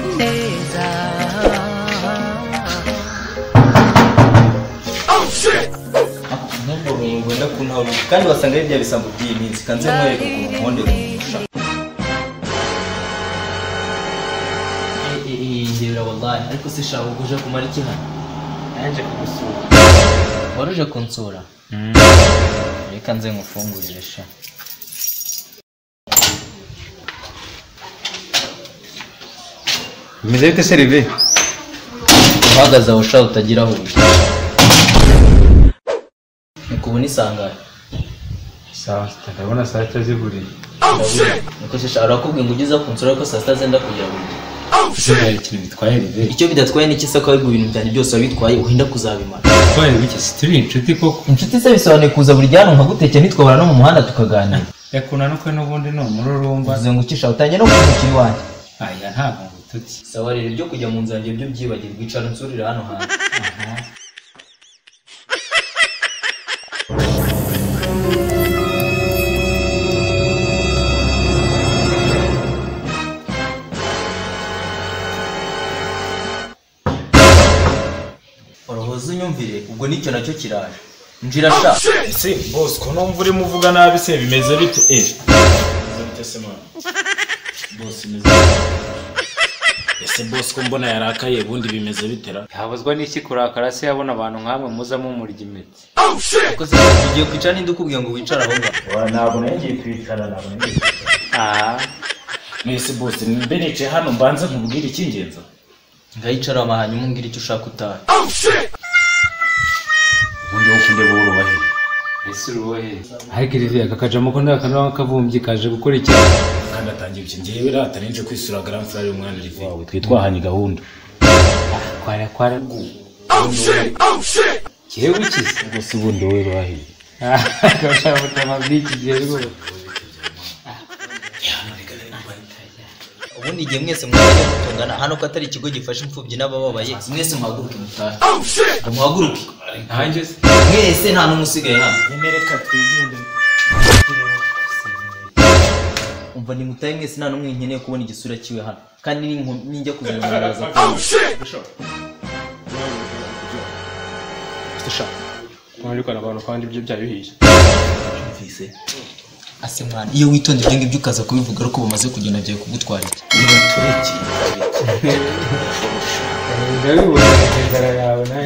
kugira neza. Wenda kuntaho kandi wasanga ari bya bisambo by'iyi minsi kanze mwereka ku nkonde kurusha ndebera wallahi ariko se shaka uje kumara iki hano Yaje kugusura. waruje kunsura reka nze ngufungurire sha Bimeze bite serive? uhagaze aho ushaka utagira aho uje nikubona isangane Sawa, ndabona saa sita ziburiye. niko se shaka arakubwiye ngo ugize kunsura ko saa sita zenda kugira buri Ese hari ikintu bitwaye rive? icyo bidatwaye n'iki se ko ahubwo ibintu byanjye byose wabitwaye uhinda kuzabimara Bitwaye bike sitiri inshuti koko. inshuti se bisobanuye kuza buri gihe nkagutekera nitwabara no mu muhanda tukaganira Yakuna no kwe n'ubundi no mururumba. uvuze ngo ukisha utangiye no kumukiri wanjye Aya ntabwo ngututse. sawa rero ibyo kujya mu nzu yanjye byo byibagirwa icara nsurira hano hanze orohoza unyumvire ubwo nicyo nacyo kiraje njira sha ese boss ko numva uri muvuga nabi se bimeze bite bite se man boss bimeze ese boss ko mbona yarakaye bundi bimeze bitera Yabuzwa n'iki kurakara se yabona abantu nkamwe muza mu murya imiti. uko se ugiye kwicara ninde ukubwiye ngo wicare aho ngaho ntabwo nagiye kwicara ntabwo nagiye mwese boss mbenice hano mbanza nkubwira icy'ingenzi ngayicara amahanyuma umbwira icyo ushaka utahe ubundi wo kundeba urubahe Ese uruhe? Ariko rive akakajamo ko ndakana kavumbye kaje gukora iki? kandi atangiye iki ngiye biratarinje kwisura grand frère y'umwana rive wawe twitwahanye gahunda Kwara. Yewe ukize. boss ubundi wowe rubahe Kashaka amabiki gihe rwo. ubundi igihe mwese mwajya gutungana hano ko atari ikigo gifasha imfubyi n'abababaye mwese muhaguruke mutahe muhaguruke Hanjye se. mwese nta n'umwe usigaye hano nyemereka twigende umva ni mutahe mwese nta n'umwe nkeneye kubona igisura kiwe hano kandi ninjya kuzamuraza ko Mwari kwa abantu kandi ibyo byayuhije. mvise ase mwana iyo witonde ibyo ngibyo ukaza kubivuga ariko bamaze kugenda byaye kugutwara iki niba tureki Ndabibona inzara yawe nawe.